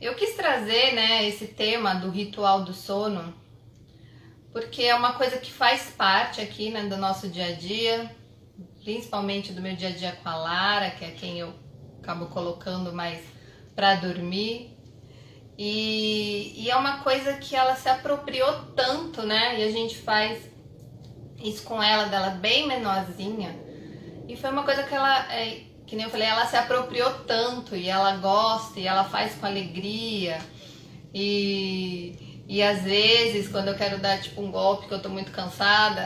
Eu quis trazer, né, esse tema do ritual do sono, porque é uma coisa que faz parte aqui, né, do nosso dia a dia, principalmente do meu dia a dia com a Lara, que é quem eu acabo colocando mais para dormir. E é uma coisa que ela se apropriou tanto, né? E a gente faz isso com ela, dela bem menorzinha. E foi uma coisa que ela, que nem eu falei, ela se apropriou tanto e ela gosta e ela faz com alegria. E às vezes, quando eu quero dar tipo um golpe que eu tô muito cansada,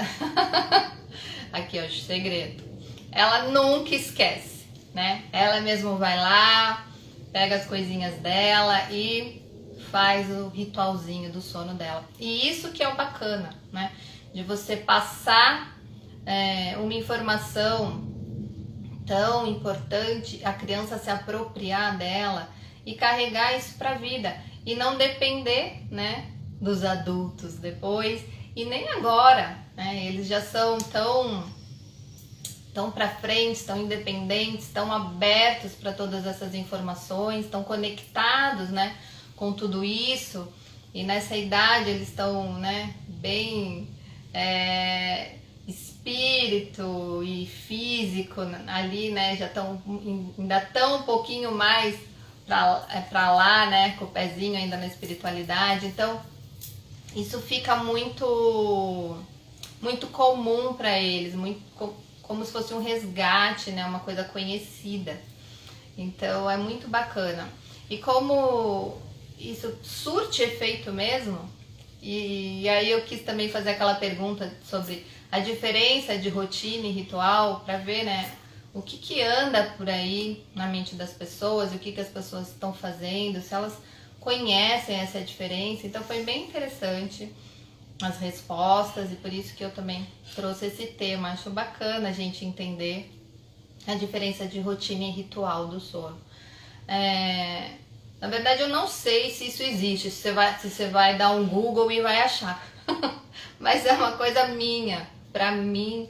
aqui ó, o segredo. Ela nunca esquece, né? Ela mesmo vai lá, pega as coisinhas dela e faz o ritualzinho do sono dela. E isso que é o bacana, né? De você passar uma informação tão importante, a criança se apropriar dela e carregar isso para a vida e não depender, né, dos adultos depois e nem agora, né? Eles já são tão para frente, tão independentes, tão abertos para todas essas informações, tão conectados, né, com tudo isso. E nessa idade eles estão, né, bem espírito e físico ali, né, já estão ainda tão um pouquinho mais para lá, né, com o pezinho ainda na espiritualidade. Então isso fica muito comum para eles, muito como se fosse um resgate, né, uma coisa conhecida. Então é muito bacana. E como isso surte efeito mesmo, e aí eu quis também fazer aquela pergunta sobre a diferença de rotina e ritual, para ver, né, o que anda por aí na mente das pessoas, o que as pessoas estão fazendo, se elas conhecem essa diferença. Então foi bem interessante as respostas e por isso que eu também trouxe esse tema. Acho bacana a gente entender a diferença de rotina e ritual do sono. Na verdade eu não sei se isso existe, se você vai dar um Google e vai achar. Mas é uma coisa minha, pra mim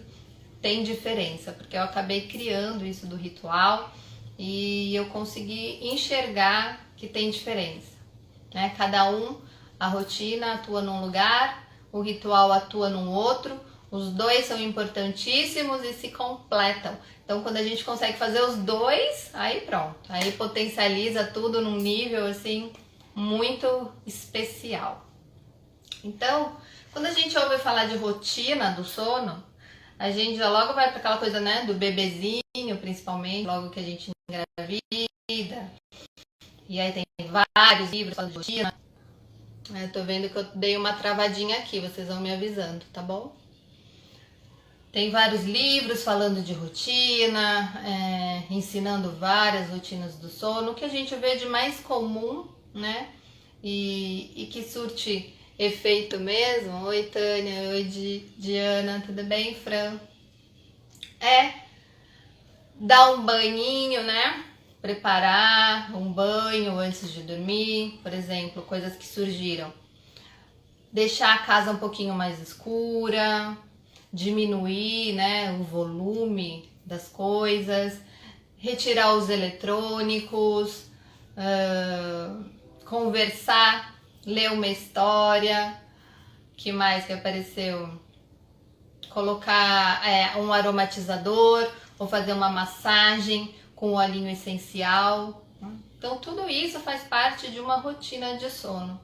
tem diferença, porque eu acabei criando isso do ritual e eu consegui enxergar que tem diferença, né? Cada um, a rotina atua num lugar, o ritual atua num outro, os dois são importantíssimos e se completam. Então quando a gente consegue fazer os dois, aí pronto, aí potencializa tudo num nível assim muito especial. Então, quando a gente ouve falar de rotina do sono, a gente já logo vai para aquela coisa, né, do bebezinho, principalmente, logo que a gente engravida. E aí tem vários livros falando de rotina. Eu tô vendo que eu dei uma travadinha aqui, vocês vão me avisando, tá bom? Tem vários livros falando de rotina, ensinando várias rotinas do sono, o que a gente vê de mais comum, né? E que surte efeito mesmo. Oi, Tânia. Oi, Diana. Tudo bem, Fran? Dar um banhinho, né? Preparar um banho antes de dormir, por exemplo, coisas que surgiram. Deixar a casa um pouquinho mais escura, diminuir, né, o volume das coisas, retirar os eletrônicos, conversar, ler uma história. Que mais que apareceu? Colocar um aromatizador ou fazer uma massagem com olhinho essencial. Então tudo isso faz parte de uma rotina de sono.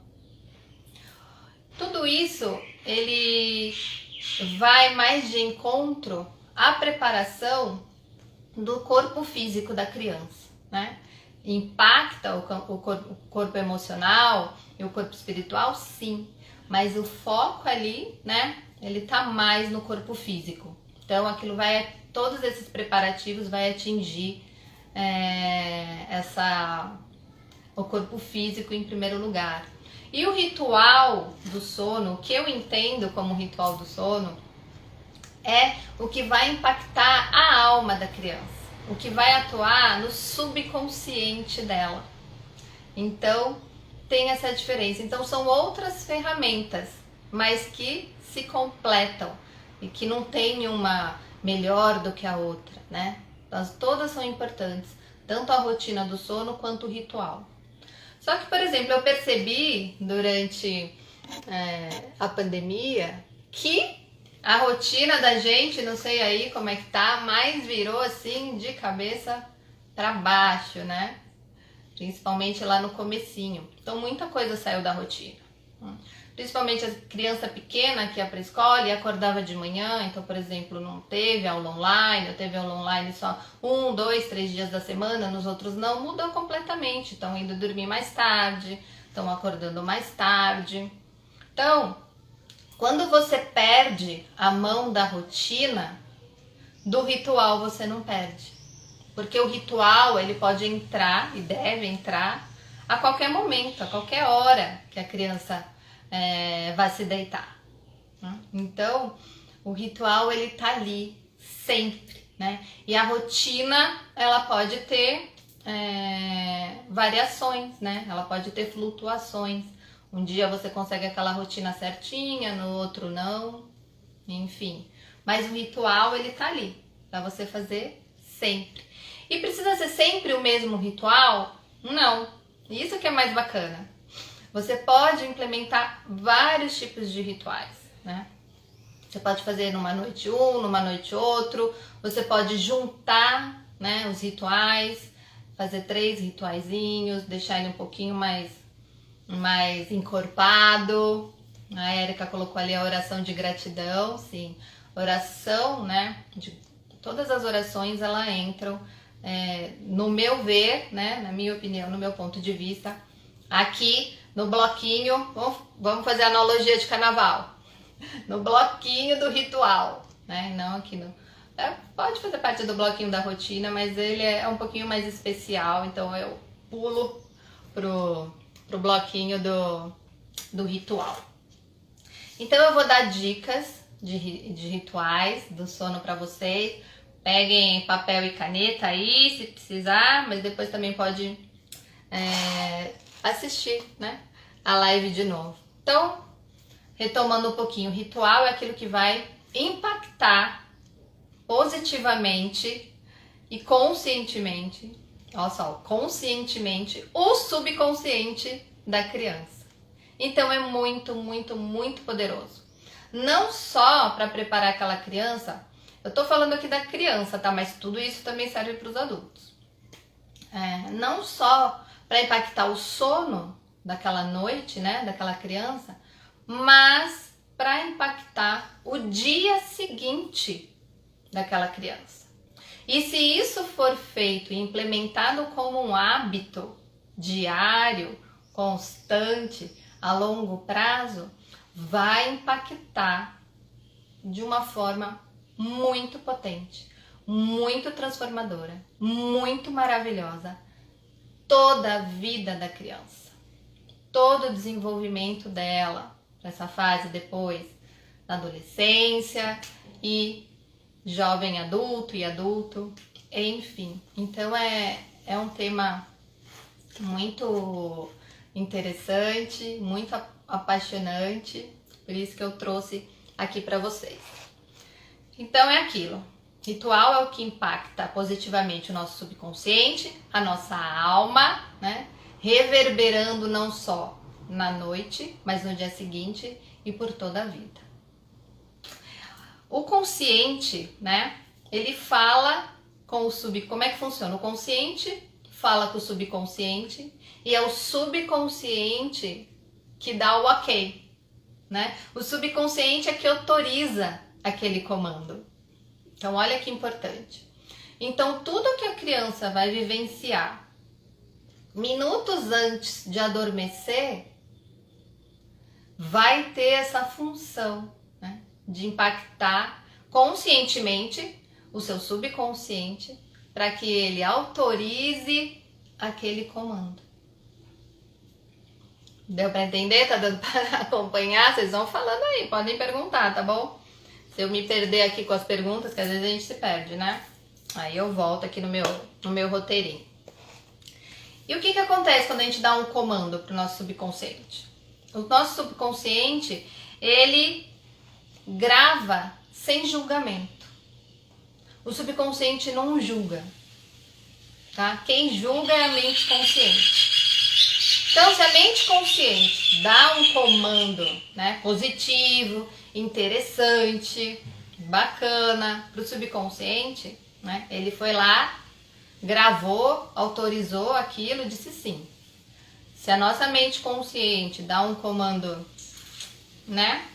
Tudo isso ele vai mais de encontro à preparação do corpo físico da criança, né? Impacta o corpo emocional e o corpo espiritual, sim, mas o foco ali, né, ele tá mais no corpo físico. Então aquilo todos esses preparativos vai atingir o corpo físico em primeiro lugar. E o ritual do sono, o que eu entendo como ritual do sono, é o que vai impactar a alma da criança, o que vai atuar no subconsciente dela. Então, tem essa diferença. Então, são outras ferramentas, mas que se completam e que não tem uma melhor do que a outra, né? Todas são importantes, tanto a rotina do sono quanto o ritual. Só que, por exemplo, eu percebi durante a pandemia que a rotina da gente, não sei aí como é que tá, mas virou assim de cabeça para baixo, né? Principalmente lá no comecinho. Então muita coisa saiu da rotina. Principalmente a criança pequena que ia para a escola e acordava de manhã. Então, por exemplo, não teve aula online, ou teve aula online só 1, 2, 3 dias da semana, nos outros não, mudou completamente. Estão indo dormir mais tarde, estão acordando mais tarde. Então, quando você perde a mão da rotina, do ritual você não perde. Porque o ritual, ele pode entrar e deve entrar a qualquer momento, a qualquer hora que a criança vai se deitar. Então, o ritual, ele tá ali sempre, né? E a rotina, ela pode ter variações, né? Ela pode ter flutuações. Um dia você consegue aquela rotina certinha, no outro não, enfim. Mas o ritual, ele tá ali, pra você fazer sempre. E precisa ser sempre o mesmo ritual? Não. Isso que é mais bacana. Você pode implementar vários tipos de rituais, né? Você pode fazer numa noite um, numa noite outro. Você pode juntar, né, os rituais, fazer 3 rituaizinhos, deixar ele um pouquinho mais encorpado. A Érica colocou ali a oração de gratidão, sim. Oração, né? Todas as orações, elas entram, no meu ver, né? Na minha opinião, no meu ponto de vista, aqui no bloquinho, vamos fazer a analogia de carnaval, no bloquinho do ritual, né? Não aqui no... pode fazer parte do bloquinho da rotina, mas ele é um pouquinho mais especial, então eu pulo pro bloquinho do ritual. Então eu vou dar dicas de rituais do sono para vocês. Peguem papel e caneta aí, se precisar, mas depois também pode assistir, né, a live de novo. Então, retomando um pouquinho, o ritual é aquilo que vai impactar positivamente e conscientemente, olha só, conscientemente o subconsciente da criança. Então é muito, muito, muito poderoso. Não só para preparar aquela criança, eu tô falando aqui da criança, tá? Mas tudo isso também serve para os adultos. Não só para impactar o sono daquela noite, né, daquela criança, mas para impactar o dia seguinte daquela criança. E se isso for feito e implementado como um hábito diário, constante, a longo prazo, vai impactar de uma forma muito potente, muito transformadora, muito maravilhosa toda a vida da criança, todo o desenvolvimento dela, nessa fase depois da adolescência e jovem adulto e adulto, enfim. Então é um tema muito interessante, muito apaixonante, por isso que eu trouxe aqui para vocês. Então é aquilo, ritual é o que impacta positivamente o nosso subconsciente, a nossa alma, né? Reverberando não só na noite, mas no dia seguinte e por toda a vida. O consciente, né? Ele fala com o como é que funciona? O consciente fala com o subconsciente e é o subconsciente que dá o ok, né? O subconsciente é que autoriza aquele comando. Então, olha que importante. Então, tudo que a criança vai vivenciar minutos antes de adormecer vai ter essa função, né, de impactar conscientemente o seu subconsciente para que ele autorize aquele comando. Deu para entender? Tá dando para acompanhar? Vocês vão falando aí, podem perguntar, tá bom? Se eu me perder aqui com as perguntas, que às vezes a gente se perde, né? Aí eu volto aqui no meu roteirinho. E o que acontece quando a gente dá um comando pro nosso subconsciente? O nosso subconsciente, ele grava sem julgamento. O subconsciente não julga, tá? Quem julga é a mente consciente. Então, se a mente consciente dá um comando, né, positivo, interessante, bacana para o subconsciente, né, ele foi lá, gravou, autorizou aquilo, disse sim. Se a nossa mente consciente dá um comando, né,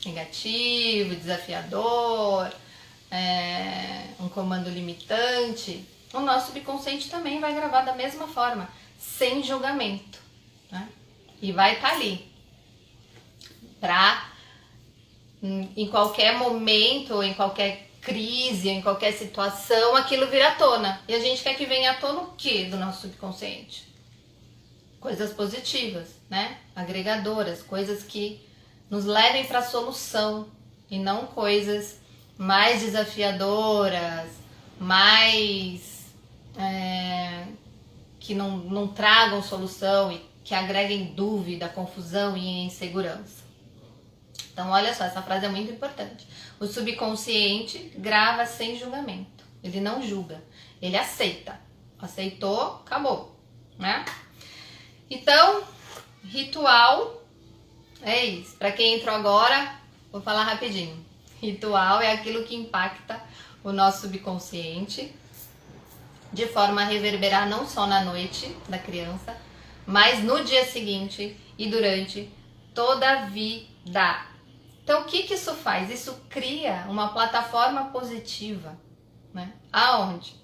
negativo, desafiador, um comando limitante, o nosso subconsciente também vai gravar da mesma forma, sem julgamento, né? E vai estar ali para, em qualquer momento, em qualquer crise, em qualquer situação, aquilo vir à tona. E a gente quer que venha à tona o quê do nosso subconsciente? Coisas positivas, né? Agregadoras, coisas que nos levem para a solução e não coisas mais desafiadoras, mais que não tragam solução e que agreguem dúvida, confusão e insegurança. Então, olha só, essa frase é muito importante. O subconsciente grava sem julgamento. Ele não julga, ele aceita. Aceitou, acabou, né? Então, ritual é isso. Para quem entrou agora, vou falar rapidinho. Ritual é aquilo que impacta o nosso subconsciente de forma a reverberar não só na noite da criança, mas no dia seguinte e durante toda a vida. Então, o que isso faz? Isso cria uma plataforma positiva, né? Aonde?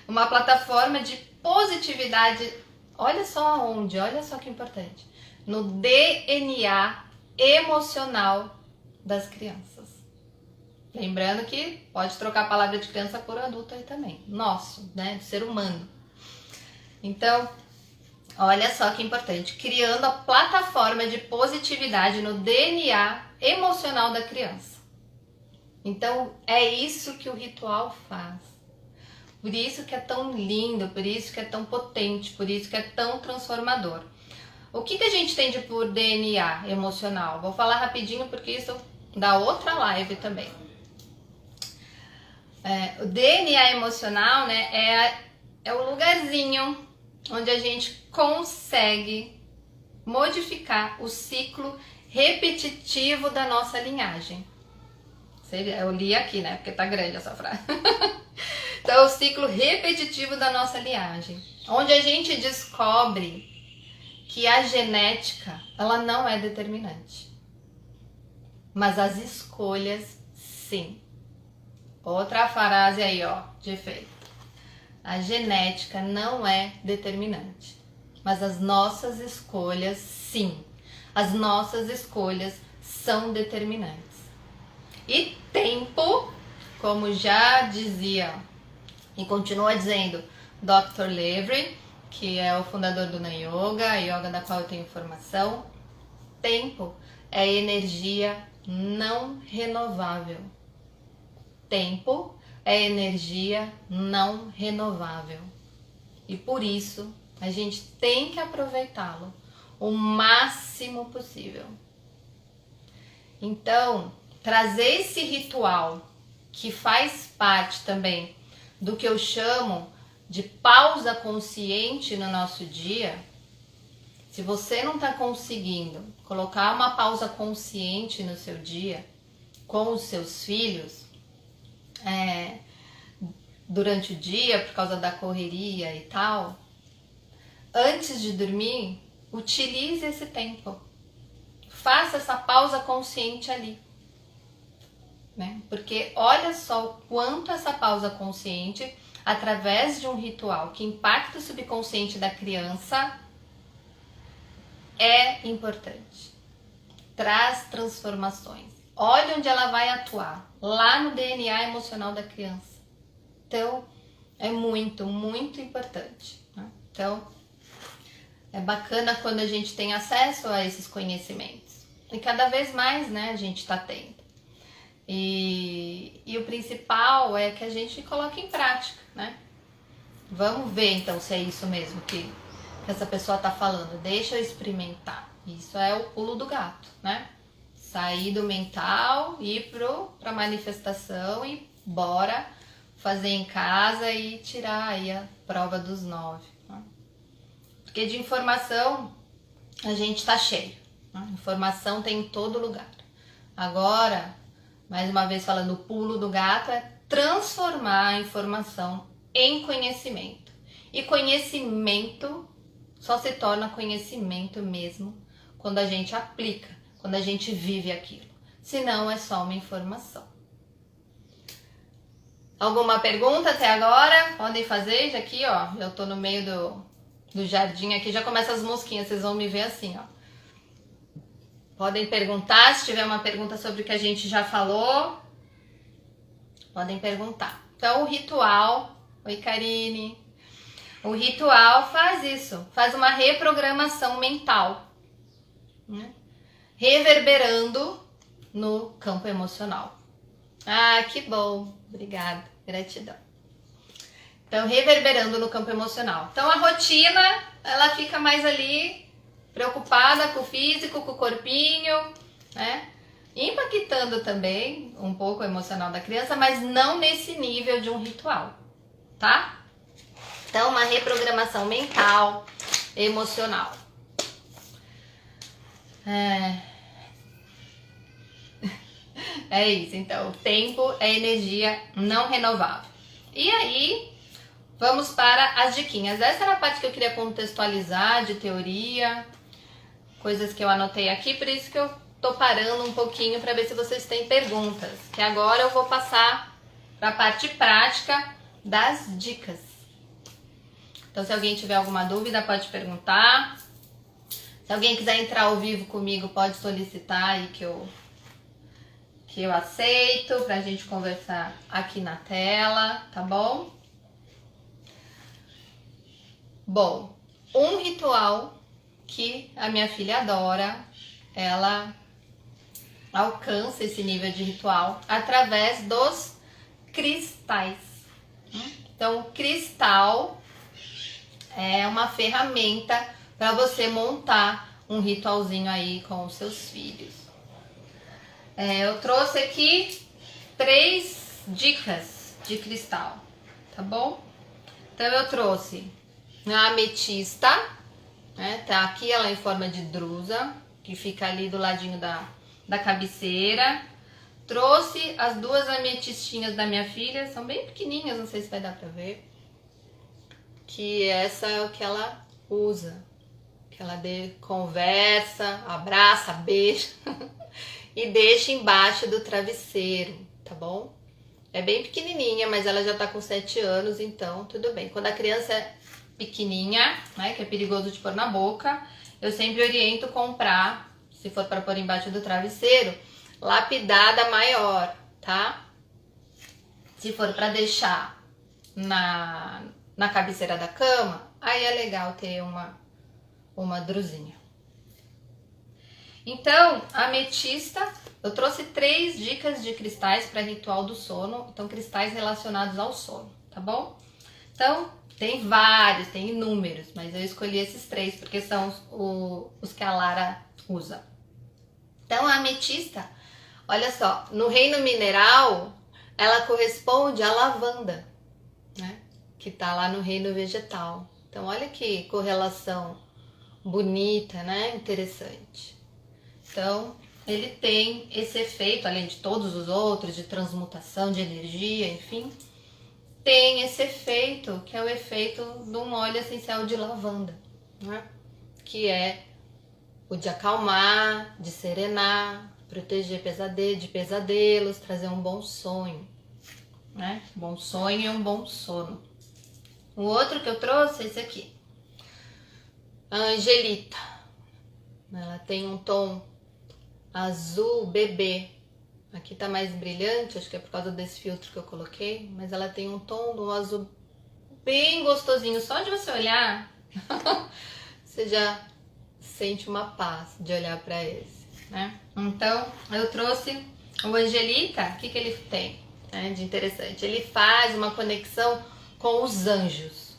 Uma plataforma de positividade. Olha só aonde, olha só que importante. No DNA emocional das crianças. Lembrando que pode trocar a palavra de criança por adulto aí também. Nosso, né? Ser humano. Então, olha só que importante. Criando a plataforma de positividade no DNA emocional da criança. Então, é isso que o ritual faz. Por isso que é tão lindo, por isso que é tão potente, por isso que é tão transformador. O que a gente tem de por DNA emocional? Vou falar rapidinho porque isso dá outra live também. O DNA emocional, né, é o lugarzinho onde a gente consegue modificar o ciclo repetitivo da nossa linhagem. Eu li aqui, né, porque tá grande essa frase. Então, é o ciclo repetitivo da nossa linhagem, onde a gente descobre que a genética, ela não é determinante, mas as escolhas, sim. Outra frase aí, ó, de efeito. A genética não é determinante, mas as nossas escolhas, sim. As nossas escolhas são determinantes. E tempo, como já dizia e continua dizendo Dr. Levry, que é o fundador do Yoga, a yoga da qual eu tenho formação, tempo é energia não renovável. Tempo é energia não renovável. E por isso, a gente tem que aproveitá-lo o máximo possível. Então, trazer esse ritual que faz parte também do que eu chamo de pausa consciente no nosso dia. Se você não está conseguindo colocar uma pausa consciente no seu dia com os seus filhos, durante o dia, por causa da correria e tal, antes de dormir, utilize esse tempo. Faça essa pausa consciente ali. Né? Porque olha só o quanto essa pausa consciente, através de um ritual que impacta o subconsciente da criança, é importante. Traz transformações. Olha onde ela vai atuar, lá no DNA emocional da criança. Então, é muito, muito importante. Né? Então, é bacana quando a gente tem acesso a esses conhecimentos. E cada vez mais, né, a gente está tendo. E o principal é que a gente coloque em prática, né? Vamos ver então se é isso mesmo que essa pessoa está falando. Deixa eu experimentar. Isso é o pulo do gato, né? Sair do mental, ir para a manifestação e bora fazer em casa e tirar aí a prova dos 9. Né? Porque de informação a gente tá cheio. Né? Informação tem em todo lugar. Agora, mais uma vez falando, o pulo do gato é transformar a informação em conhecimento. E conhecimento só se torna conhecimento mesmo quando a gente aplica, quando a gente vive aquilo. Senão é só uma informação. Alguma pergunta até agora? Podem fazer, já aqui, ó. Eu tô no meio do jardim aqui, já começam as mosquinhas, vocês vão me ver assim, ó. Podem perguntar, se tiver uma pergunta sobre o que a gente já falou, podem perguntar. Então, o ritual... Oi, Karine. O ritual faz isso, faz uma reprogramação mental, né? Reverberando no campo emocional. Ah, que bom. Obrigada, gratidão. Então, reverberando no campo emocional. Então, a rotina, ela fica mais ali preocupada com o físico, com o corpinho, né? Impactando também um pouco o emocional da criança, mas não nesse nível de um ritual, tá? Então, uma reprogramação mental, emocional. É isso, então, o tempo é energia não renovável. E aí, vamos para as diquinhas. Essa era a parte que eu queria contextualizar de teoria, coisas que eu anotei aqui, por isso que eu tô parando um pouquinho para ver se vocês têm perguntas. Que agora eu vou passar para a parte prática das dicas. Então, se alguém tiver alguma dúvida, pode perguntar. Se alguém quiser entrar ao vivo comigo, pode solicitar aí que eu aceito pra gente conversar aqui na tela, tá bom? Bom, um ritual que a minha filha adora, ela alcança esse nível de ritual através dos cristais. Então, o cristal é uma ferramenta para você montar um ritualzinho aí com os seus filhos. Eu trouxe aqui 3 dicas de cristal, tá bom? Então eu trouxe a ametista, né? Tá aqui ela em forma de drusa, que fica ali do ladinho da cabeceira. Trouxe as 2 ametistinhas da minha filha, são bem pequenininhas, não sei se vai dar pra ver. Que essa é o que ela usa, que ela conversa, abraça, beija e deixa embaixo do travesseiro, tá bom? É bem pequenininha, mas ela já tá com 7 anos, então tudo bem. Quando a criança é pequenininha, né, que é perigoso de pôr na boca, eu sempre oriento comprar, se for para pôr embaixo do travesseiro, lapidada maior, tá? Se for para deixar na cabeceira da cama, aí é legal ter uma drusinha. Então, ametista, eu trouxe 3 dicas de cristais para ritual do sono, então cristais relacionados ao sono, tá bom? Então, tem vários, tem inúmeros, mas eu escolhi esses 3 porque são os que a Lara usa. Então, a ametista, olha só, no reino mineral, ela corresponde à lavanda, né? Que tá lá no reino vegetal. Então, olha que correlação bonita, né? Interessante. Então, ele tem esse efeito, além de todos os outros, de transmutação de energia, enfim, tem esse efeito, que é o efeito de um óleo essencial de lavanda, né? Que é o de acalmar, de serenar, proteger de pesadelos, trazer um bom sonho, né? Bom sonho e um bom sono. O outro que eu trouxe é esse aqui, a Angelita. Ela tem um tom azul bebê. Aqui tá mais brilhante, acho que é por causa desse filtro que eu coloquei, mas ela tem um tom de um azul bem gostosinho. Só de você olhar, você já sente uma paz de olhar para esse, né? Então, eu trouxe o Angelita. O que ele tem, né, de interessante? Ele faz uma conexão com os anjos,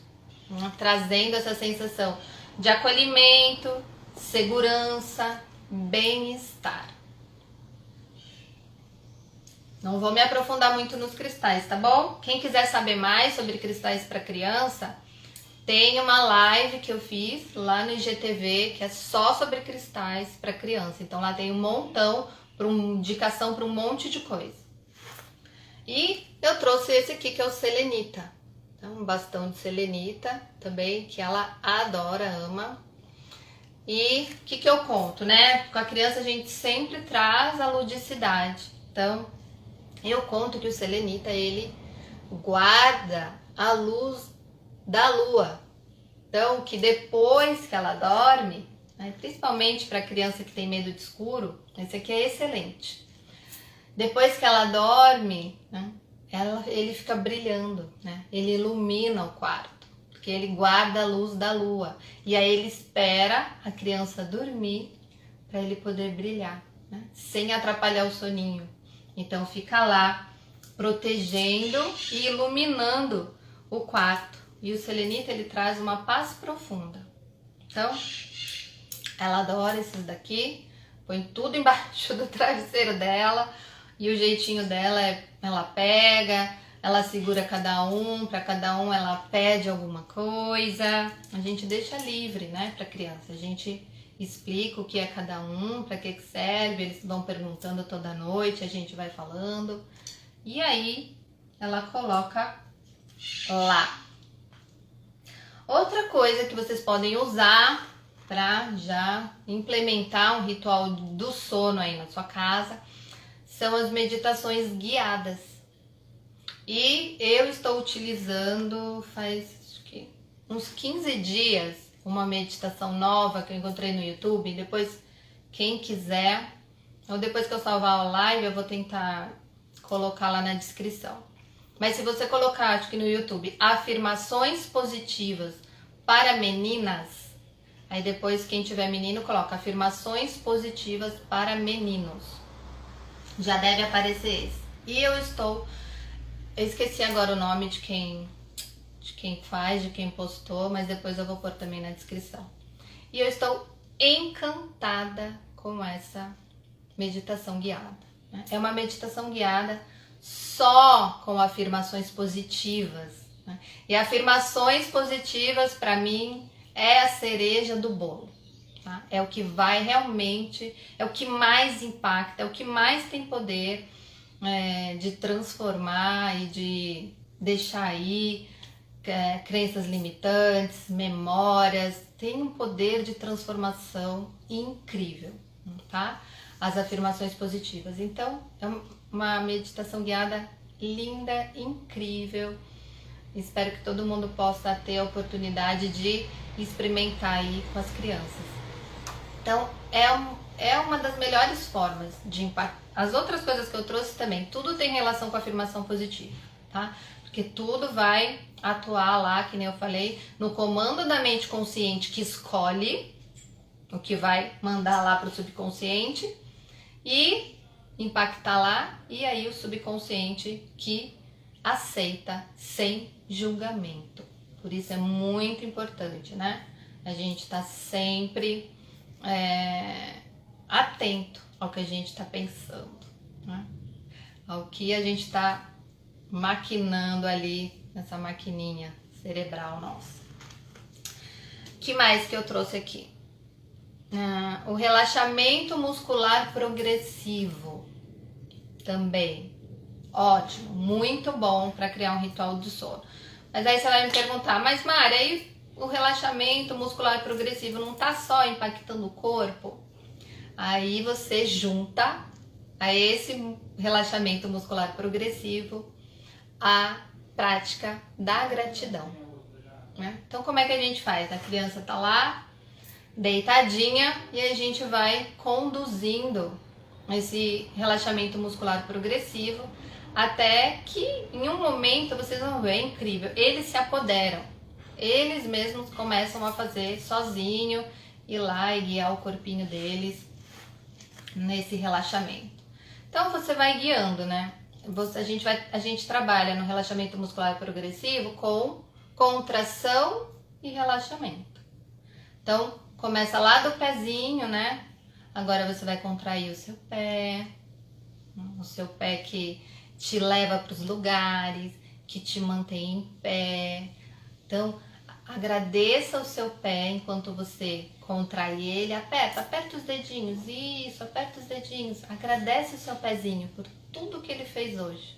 né, trazendo essa sensação de acolhimento, segurança, bem-estar. Não vou me aprofundar muito nos cristais, tá bom? Quem quiser saber mais sobre cristais para criança, Tem uma live que eu fiz lá no IGTV que é só sobre cristais para criança. Então lá tem um montão, indicação para um monte de coisa. E eu trouxe esse aqui que é o selenita. Então, um bastão de selenita também, que ela adora, ama. E o que eu conto, né? Com a criança a gente sempre traz a ludicidade. Então, eu conto que o selenita, ele guarda a luz da lua. Então, que depois que ela dorme, né, principalmente para criança que tem medo de escuro, esse aqui é excelente. Depois que ela dorme, né, ele fica brilhando, né? Ele ilumina o quarto, porque ele guarda a luz da lua. E aí ele espera a criança dormir para ele poder brilhar, né, sem atrapalhar o soninho. Então fica lá protegendo e iluminando o quarto. E o selenita, ele traz uma paz profunda. Então, ela adora esses daqui, põe tudo embaixo do travesseiro dela. E o jeitinho dela é, ela pega, ela segura cada um, para cada um ela pede alguma coisa. A gente deixa livre, né, para criança. A gente explica o que é cada um, para que serve, eles vão perguntando toda noite, a gente vai falando. E aí, ela coloca lá. Outra coisa que vocês podem usar para já implementar um ritual do sono aí na sua casa são as meditações guiadas. E eu estou utilizando faz acho que uns 15 dias uma meditação nova que eu encontrei no YouTube. Depois, quem quiser, ou depois que eu salvar a live, eu vou tentar colocar lá na descrição. Mas se você colocar, acho que no YouTube, afirmações positivas para meninas, aí depois quem tiver menino coloca afirmações positivas para meninos. Já deve aparecer esse. E eu esqueci agora o nome de quem faz, de quem postou, mas depois eu vou pôr também na descrição. E eu estou encantada com essa meditação guiada, né? É uma meditação guiada só com afirmações positivas, né? E afirmações positivas, para mim, é a cereja do bolo, tá? É o que vai realmente, é o que mais impacta, é o que mais tem poder de transformar e de deixar aí crenças limitantes, memórias. Tem um poder de transformação incrível, tá? As afirmações positivas. Então, é uma meditação guiada linda, incrível. Espero que todo mundo possa ter a oportunidade de experimentar aí com as crianças. Então, é uma das melhores formas de impactar. As outras coisas que eu trouxe também, tudo tem relação com a afirmação positiva, tá? Porque tudo vai atuar lá, que nem eu falei, no comando da mente consciente que escolhe o que vai mandar lá para o subconsciente e impactar lá, e aí o subconsciente que aceita sem julgamento. Por isso é muito importante, né? A gente tá sempre atento ao que a gente está pensando, né? Ao que a gente está maquinando ali nessa maquininha cerebral nossa. O que mais que eu trouxe aqui? O relaxamento muscular progressivo também ótimo, muito bom para criar um ritual do sono. Mas aí você vai me perguntar, mas Mari, aí o relaxamento muscular progressivo não tá só impactando o corpo? Aí você junta a esse relaxamento muscular progressivo a prática da gratidão, né? Então como é que a gente faz? A criança tá lá deitadinha e a gente vai conduzindo esse relaxamento muscular progressivo até que em um momento vocês vão ver, é incrível, eles se apoderam, eles mesmos começam a fazer sozinho, ir lá e guiar o corpinho deles nesse relaxamento. Então você vai guiando, né? A gente trabalha no relaxamento muscular progressivo com contração e relaxamento. Então começa lá do pezinho, né? Agora você vai contrair o seu pé que te leva para os lugares, que te mantém em pé. Então Agradeça o seu pé enquanto você contrai ele. Aperta os dedinhos. Isso, aperta os dedinhos. Agradece o seu pezinho por tudo que ele fez hoje.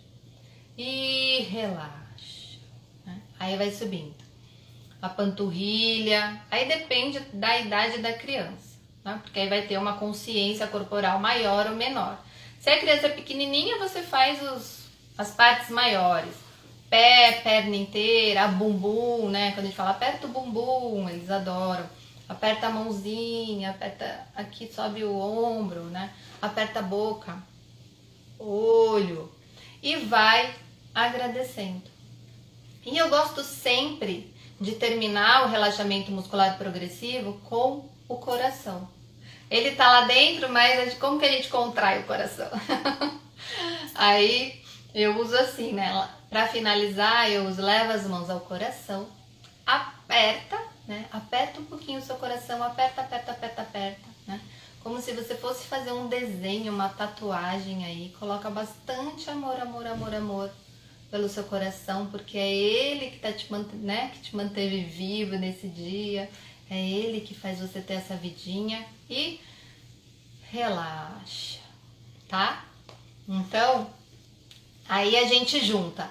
E relaxa, né? Aí vai subindo. A panturrilha. Aí depende da idade da criança, né? Porque aí vai ter uma consciência corporal maior ou menor. Se a criança é pequenininha, você faz as partes maiores. Pé, perna inteira, bumbum, né? Quando a gente fala aperta o bumbum, eles adoram. Aperta a mãozinha, aperta aqui, sobe o ombro, né? Aperta a boca, olho e vai agradecendo. E eu gosto sempre de terminar o relaxamento muscular progressivo com o coração. Ele tá lá dentro, mas como que a gente contrai o coração? Aí eu uso assim, né? Para finalizar, leva as mãos ao coração, aperta, né? Aperta um pouquinho o seu coração, aperta, né? Como se você fosse fazer um desenho, uma tatuagem aí. Coloca bastante amor pelo seu coração, porque é ele que tá que te manteve vivo nesse dia. É ele que faz você ter essa vidinha e relaxa, tá? Então, aí a gente junta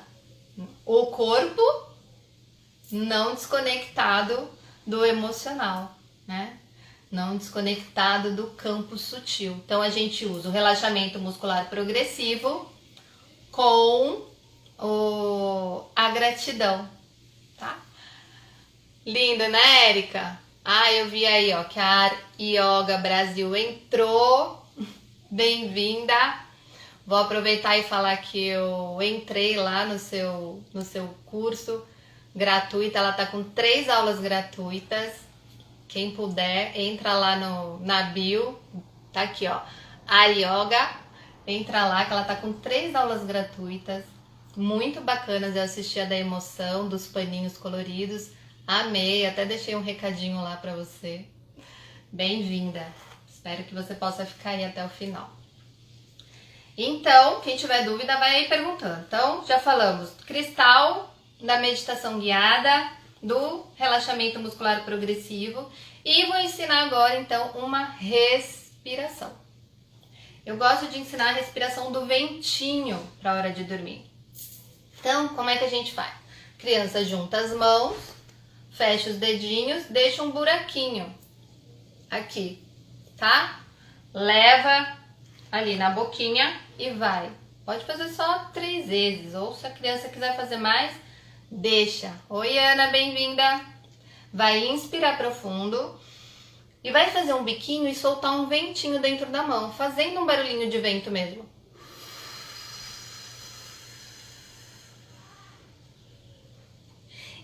o corpo não desconectado do emocional, né? Não desconectado do campo sutil. Então a gente usa o relaxamento muscular progressivo com a gratidão, tá? Lindo, né, Érica? Eu vi aí, ó, que a Yoga Brasil entrou. Bem-vinda. Vou aproveitar e falar que eu entrei lá no seu curso gratuito. Ela tá com 3 aulas gratuitas. Quem puder, entra lá na bio. Tá aqui, ó. A Yoga. Entra lá que ela tá com 3 aulas gratuitas. Muito bacanas. Eu assisti a da emoção, dos paninhos coloridos. Amei. Até deixei um recadinho lá pra você. Bem-vinda. Espero que você possa ficar aí até o final. Então, quem tiver dúvida vai aí perguntando. Então, já falamos do cristal, da meditação guiada, do relaxamento muscular progressivo e vou ensinar agora, então, uma respiração. Eu gosto de ensinar a respiração do ventinho para a hora de dormir. Então, como é que a gente faz? Criança junta as mãos, fecha os dedinhos, deixa um buraquinho aqui, tá? Leva ali na boquinha e vai. Pode fazer só 3 vezes, ou se a criança quiser fazer mais, deixa. Oi, Ana, bem-vinda. Vai inspirar profundo e vai fazer um biquinho e soltar um ventinho dentro da mão, fazendo um barulhinho de vento mesmo.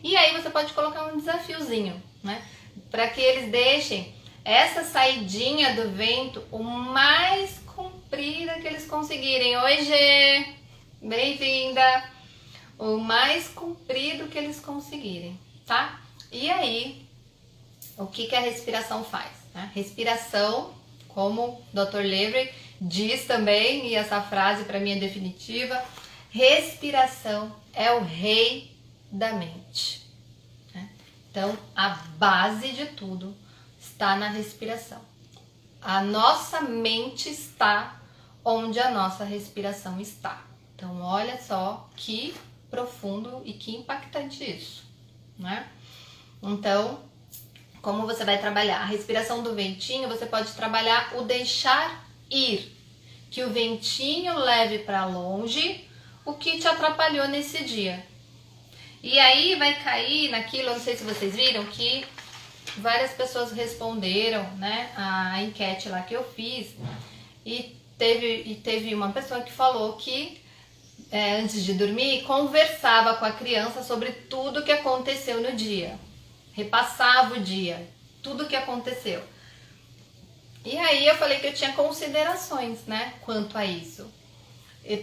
E aí você pode colocar um desafiozinho, né? Para que eles deixem essa saidinha do vento o mais comprida que eles conseguirem. Oi, Gê! Bem-vinda! O mais comprido que eles conseguirem, tá? E aí, o que a respiração faz? Né? Respiração, como o Dr. Levy diz também, e essa frase para mim é definitiva, respiração é o rei da mente. Né? Então, a base de tudo está na respiração. A nossa mente está onde a nossa respiração está. Então, olha só que profundo e que impactante isso, né? Então, como você vai trabalhar? A respiração do ventinho, você pode trabalhar o deixar ir, que o ventinho leve para longe o que te atrapalhou nesse dia. E aí vai cair naquilo, não sei se vocês viram, que várias pessoas responderam, né, a enquete lá que eu fiz, e teve uma pessoa que falou que antes de dormir conversava com a criança sobre tudo que aconteceu no dia, repassava o dia, tudo que aconteceu. E aí eu falei que eu tinha considerações, né, quanto a isso,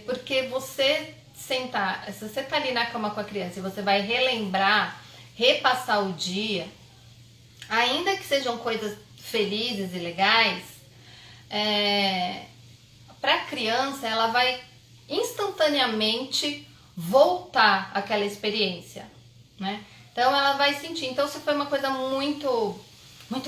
porque você sentar, se você tá ali na cama com a criança e você vai relembrar, repassar o dia, ainda que sejam coisas felizes e legais, para a criança ela vai instantaneamente voltar àquela experiência, né? Então ela vai sentir. Então se foi uma coisa muito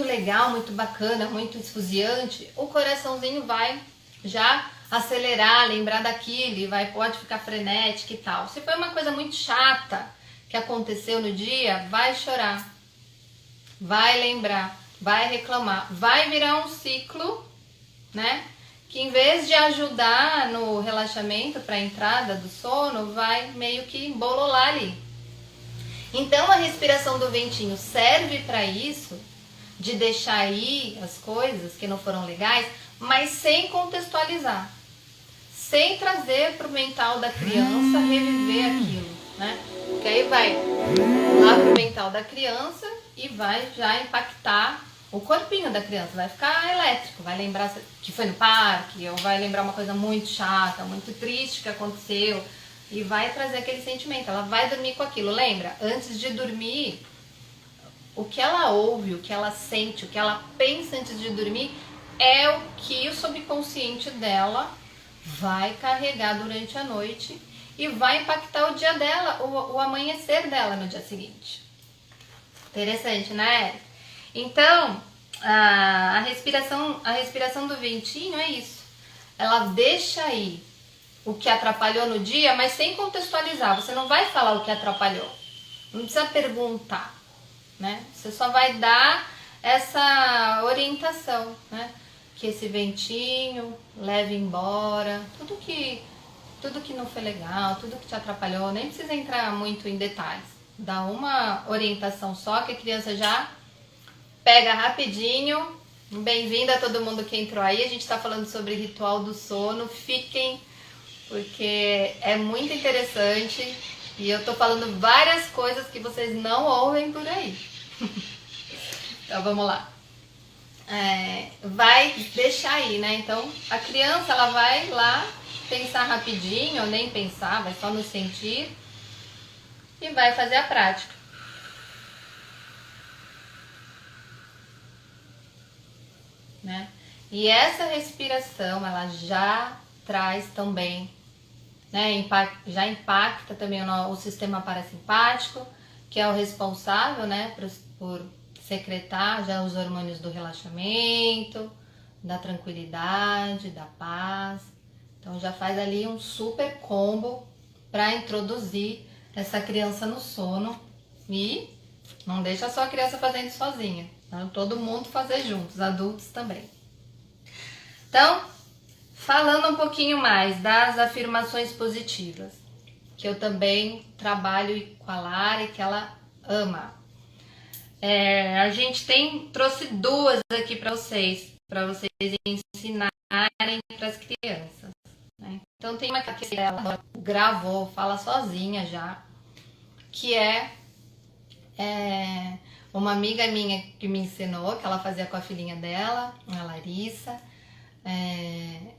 legal, muito bacana, muito esfuziante, o coraçãozinho vai já acelerar, lembrar daquilo, e pode ficar frenética e tal. Se foi uma coisa muito chata que aconteceu no dia, vai chorar, vai lembrar, vai reclamar, vai virar um ciclo, né? Que em vez de ajudar no relaxamento para a entrada do sono, vai meio que bololar ali. Então a respiração do ventinho serve para isso, de deixar ir as coisas que não foram legais, mas sem contextualizar, sem trazer para o mental da criança reviver aquilo, né? Porque aí vai lá pro mental da criança e vai já impactar o corpinho da criança, vai ficar elétrico, vai lembrar que foi no parque, ou vai lembrar uma coisa muito chata, muito triste que aconteceu, e vai trazer aquele sentimento. Ela vai dormir com aquilo. Lembra, antes de dormir, o que ela ouve, o que ela sente, o que ela pensa antes de dormir é o que o subconsciente dela vai carregar durante a noite e vai impactar o dia dela, o amanhecer dela no dia seguinte. Interessante, né? Então, a respiração do ventinho é isso. Ela deixa aí o que atrapalhou no dia, mas sem contextualizar. Você não vai falar o que atrapalhou. Não precisa perguntar, né? Você só vai dar essa orientação, né? Que esse ventinho leve embora tudo que não foi legal, tudo que te atrapalhou. Nem precisa entrar muito em detalhes. Dá uma orientação só que a criança já pega rapidinho. Bem-vinda a todo mundo que entrou aí. A gente está falando sobre ritual do sono. Fiquem, porque é muito interessante e eu tô falando várias coisas que vocês não ouvem por aí. Então vamos lá. Vai deixar aí, né? Então a criança ela vai lá pensar rapidinho, ou nem pensar, vai só no sentir e vai fazer a prática. Né? E essa respiração ela já traz também, né, já impacta também o sistema parasimpático, que é o responsável, né, por secretar já os hormônios do relaxamento, da tranquilidade, da paz. Então já faz ali um super combo para introduzir essa criança no sono e não deixa só a criança fazendo sozinha, então todo mundo fazer juntos, adultos também. Então, falando um pouquinho mais das afirmações positivas, que eu também trabalho com a Lara, que ela ama. A gente trouxe duas aqui para vocês ensinarem para as crianças. Né? Então tem uma que ela gravou, fala sozinha já, que é uma amiga minha que me ensinou, que ela fazia com a filhinha dela, a Larissa.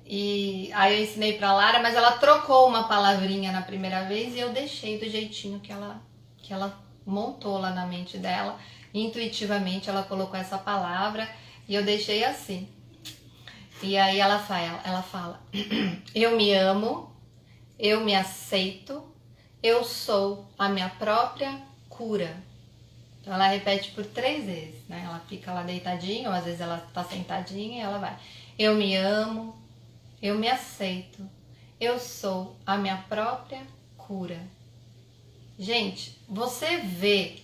E aí eu ensinei pra Lara, mas ela trocou uma palavrinha na primeira vez e eu deixei do jeitinho que ela montou lá na mente dela. Intuitivamente ela colocou essa palavra e eu deixei assim. E aí ela fala: eu me amo, eu me aceito, eu sou a minha própria cura. Então ela repete por 3 vezes, né? Ela fica lá deitadinha, ou às vezes ela tá sentadinha e ela vai: eu me amo, eu me aceito, eu sou a minha própria cura. Gente, você vê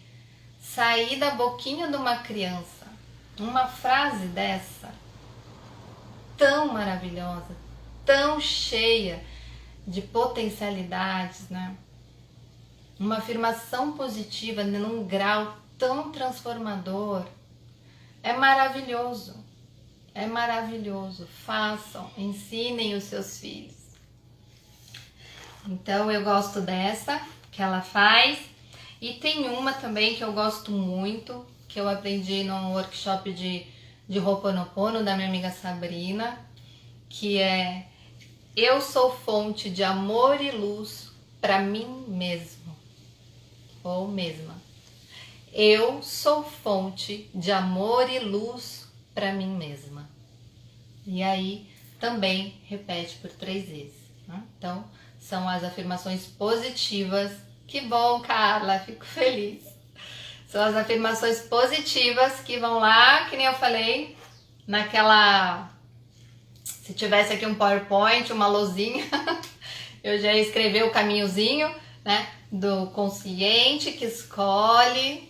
sair da boquinha de uma criança uma frase dessa, tão maravilhosa, tão cheia de potencialidades, né? Uma afirmação positiva num grau tão transformador. É maravilhoso. É maravilhoso. Façam, ensinem os seus filhos. Então eu gosto dessa que ela faz. E tem uma também que eu gosto muito, que eu aprendi no workshop de Ho'oponopono da minha amiga Sabrina, que é: eu sou fonte de amor e luz para mim mesmo ou mesma. Eu sou fonte de amor e luz para mim mesma. E aí também repete por 3 vezes. Né? Então são as afirmações positivas. Que bom, Carla, fico feliz. São as afirmações positivas que vão lá, que nem eu falei, naquela... Se tivesse aqui um PowerPoint, uma lousinha, eu já ia escrever o caminhozinho, né? Do consciente que escolhe,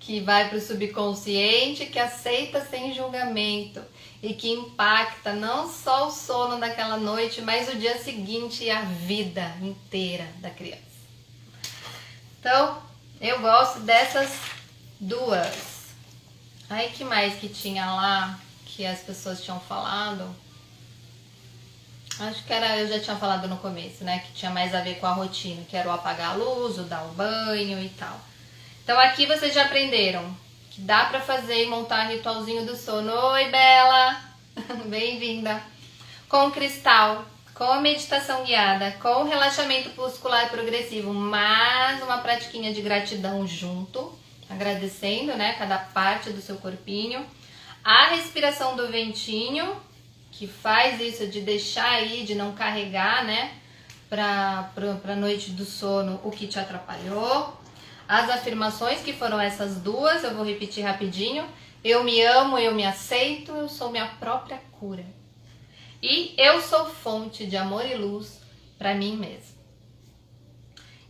que vai para o subconsciente, que aceita sem julgamento e que impacta não só o sono daquela noite, mas o dia seguinte e a vida inteira da criança. Então, eu gosto dessas duas. Aí, que mais que tinha lá que as pessoas tinham falado? Acho que eu já tinha falado no começo, né? Que tinha mais a ver com a rotina, que era o apagar a luz, o dar o banho e tal. Então aqui vocês já aprenderam que dá pra fazer e montar ritualzinho do sono. Oi, Bela! Bem-vinda! Com cristal, com meditação guiada, com relaxamento muscular progressivo, mais uma pratiquinha de gratidão junto, agradecendo, né, cada parte do seu corpinho. A respiração do ventinho, que faz isso de deixar aí, de não carregar, né, pra noite do sono o que te atrapalhou. As afirmações, que foram essas duas, eu vou repetir rapidinho. Eu me amo, eu me aceito, eu sou minha própria cura. E eu sou fonte de amor e luz para mim mesma.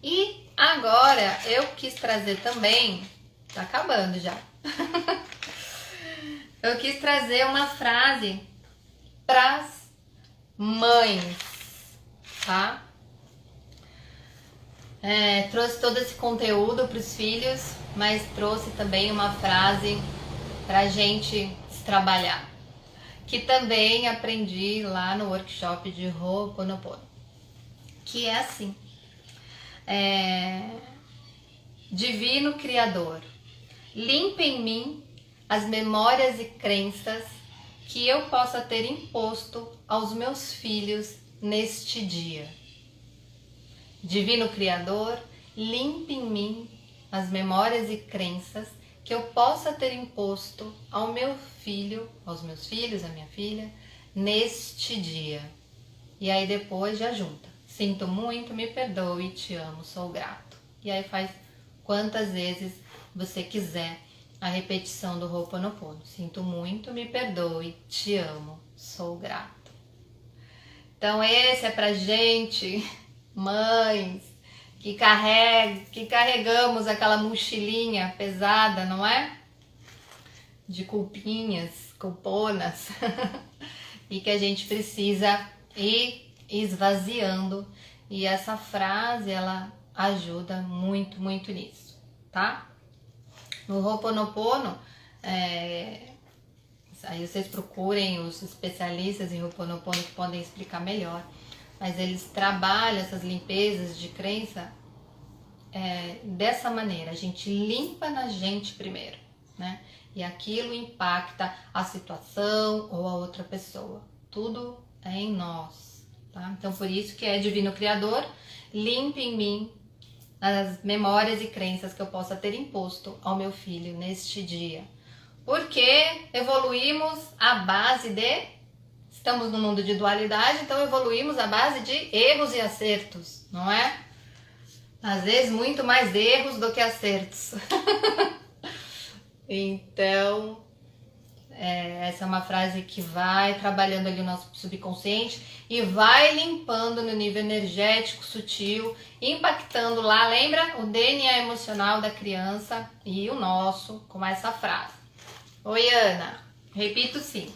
E agora eu quis trazer também, tá acabando já. Eu quis trazer uma frase para as mães, tá? Trouxe todo esse conteúdo para os filhos, mas trouxe também uma frase para a gente trabalhar, que também aprendi lá no workshop de Ho'oponopono, que é assim: Divino Criador, limpa em mim as memórias e crenças que eu possa ter imposto aos meus filhos neste dia. Divino Criador, limpe em mim as memórias e crenças que eu possa ter imposto ao meu filho, aos meus filhos, à minha filha, neste dia. E aí depois já junta. Sinto muito, me perdoe, te amo, sou grato. E aí faz quantas vezes você quiser a repetição do Ho'oponopono. Sinto muito, me perdoe, te amo, sou grato. Então esse é pra gente, mães, que carregamos aquela mochilinha pesada, não é? De culpinhas, culponas, e que a gente precisa ir esvaziando. E essa frase, ela ajuda muito, muito nisso, tá? No Ho'oponopono, aí vocês procurem os especialistas em Ho'oponopono que podem explicar melhor. Mas eles trabalham essas limpezas de crença dessa maneira. A gente limpa na gente primeiro, né? E aquilo impacta a situação ou a outra pessoa. Tudo é em nós, tá? Então, por isso que é Divino Criador, limpe em mim as memórias e crenças que eu possa ter imposto ao meu filho neste dia. Porque evoluímos à base de... Estamos no mundo de dualidade, então evoluímos à base de erros e acertos, não é? Às vezes muito mais erros do que acertos. Então, essa é uma frase que vai trabalhando ali o nosso subconsciente e vai limpando no nível energético, sutil, impactando lá, lembra? O DNA emocional da criança e o nosso, com essa frase. Oi, Ana, repito sim.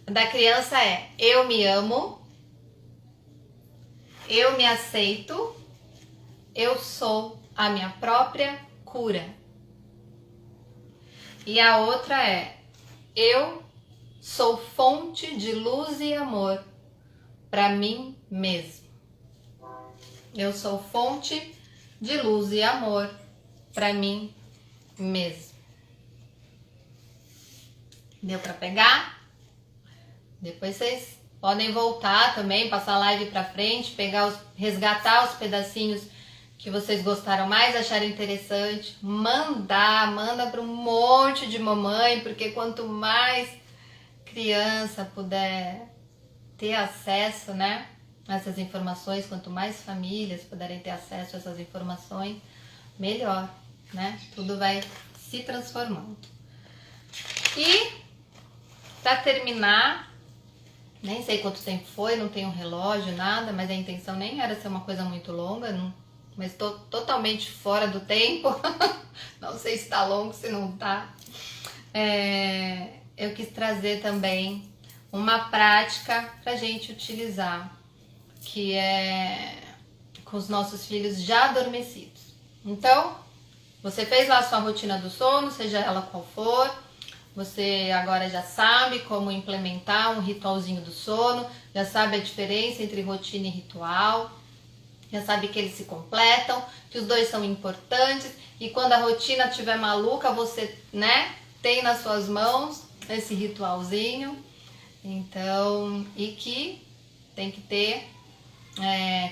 Da criança é: eu me amo, eu me aceito, eu sou a minha própria cura. E a outra é: eu sou fonte de luz e amor para mim mesmo. Eu sou fonte de luz e amor para mim mesmo. Deu para pegar? Depois vocês podem voltar também, passar a live para frente, resgatar os pedacinhos que vocês gostaram mais, acharam interessante, manda para um monte de mamãe, porque quanto mais criança puder ter acesso, né, a essas informações, quanto mais famílias puderem ter acesso a essas informações, melhor, né? Tudo vai se transformando. E para terminar, nem sei quanto tempo foi, não tenho um relógio, nada, mas a intenção nem era ser uma coisa muito longa, não, mas estou totalmente fora do tempo. Não sei se tá longo, se não tá. Eu quis trazer também uma prática pra gente utilizar, que é com os nossos filhos já adormecidos. Então, você fez lá a sua rotina do sono, seja ela qual for, você agora já sabe como implementar um ritualzinho do sono, já sabe a diferença entre rotina e ritual, já sabe que eles se completam, que os dois são importantes, e quando a rotina estiver maluca, você, né, tem nas suas mãos esse ritualzinho. Então, e que tem que ter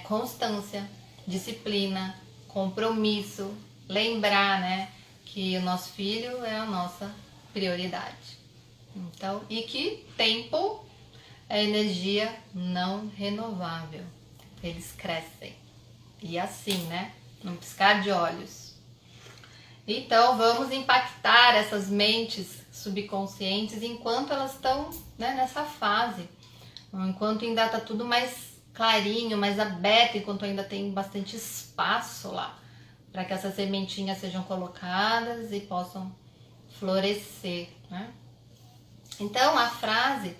constância, disciplina, compromisso, lembrar, né, que o nosso filho é a nossa prioridade. Então, e que tempo é energia não renovável. Eles crescem. E assim, né? Num piscar de olhos. Então, vamos impactar essas mentes subconscientes enquanto elas estão, né, nessa fase. Enquanto ainda está tudo mais clarinho, mais aberto, enquanto ainda tem bastante espaço lá para que essas sementinhas sejam colocadas e possam florescer, né? Então, a frase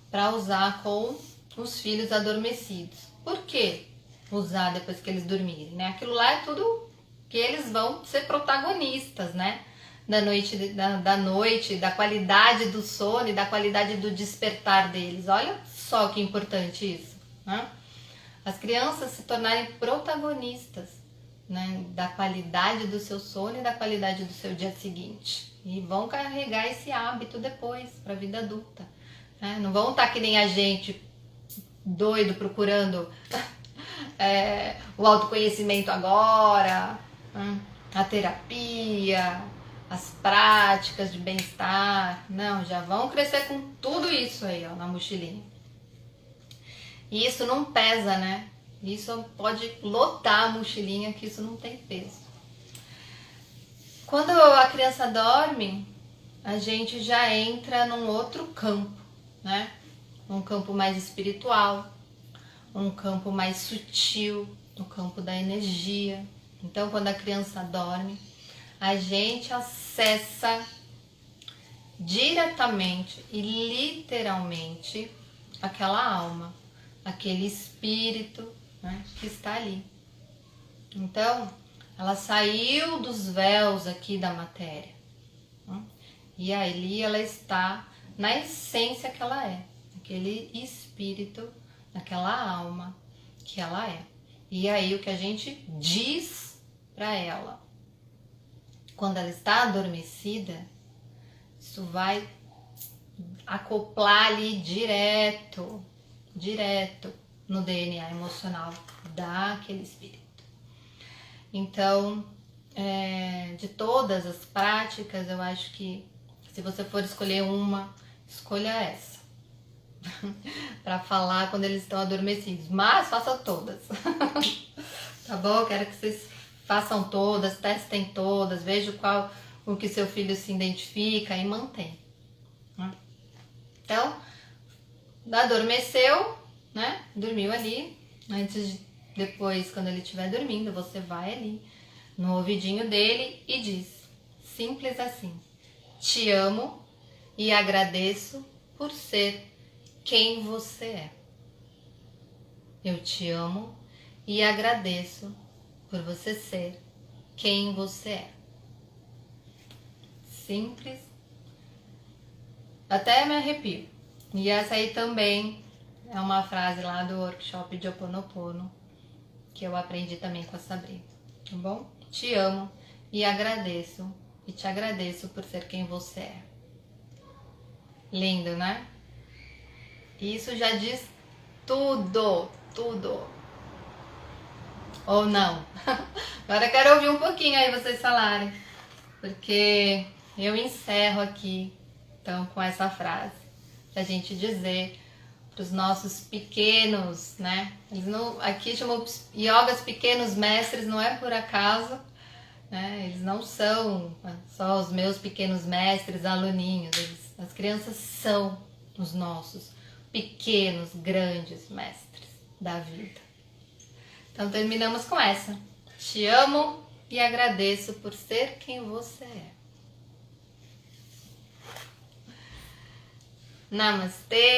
para usar com os filhos adormecidos. Por que usar depois que eles dormirem, né? Aquilo lá é tudo que eles vão ser protagonistas, né? Da noite, da qualidade do sono e da qualidade do despertar deles. Olha só que importante isso, né? As crianças se tornarem protagonistas, né, da qualidade do seu sono e da qualidade do seu dia seguinte. E vão carregar esse hábito depois para a vida adulta, né? Não vão estar que nem a gente, doido, procurando o autoconhecimento agora, a terapia, as práticas de bem-estar. Não, já vão crescer com tudo isso aí, ó, na mochilinha. E isso não pesa, né? Isso pode lotar a mochilinha, que isso não tem peso. Quando a criança dorme, a gente já entra num outro campo, né? Um campo mais espiritual, um campo mais sutil, no campo da energia. Então, quando a criança dorme, a gente acessa diretamente e literalmente aquela alma, aquele espírito, né, que está ali. Então, ela saiu dos véus aqui da matéria, né? E ali ela está na essência que ela é, aquele espírito, aquela alma que ela é. E aí o que a gente diz para ela, quando ela está adormecida, isso vai acoplar ali direto no DNA emocional daquele espírito. Então, de todas as práticas, eu acho que se você for escolher uma, escolha essa. Para falar quando eles estão adormecidos. Mas faça todas. Tá bom? Quero que vocês façam todas, testem todas, vejam qual o que seu filho se identifica e mantém. Então, adormeceu, né? Dormiu ali. Depois, quando ele estiver dormindo, você vai ali no ouvidinho dele e diz, simples assim: te amo e agradeço por ser quem você é. Eu te amo e agradeço por você ser quem você é. Simples. Até me arrepio. E essa aí também é uma frase lá do workshop de Ho Oponopono, que eu aprendi também com a Sabrina, tá bom? Te amo e agradeço, e te agradeço por ser quem você é. Lindo, né? Isso já diz tudo, tudo. Ou não? Agora eu quero ouvir um pouquinho aí vocês falarem, porque eu encerro aqui, então, com essa frase, pra gente dizer para os nossos pequenos, né? Eles não, aqui chamam yogas pequenos mestres, não é por acaso né? Eles não são só os meus pequenos mestres, aluninhos. As crianças são os nossos pequenos, grandes mestres da vida. Então terminamos com essa. Te amo e agradeço por ser quem você é. Namastê!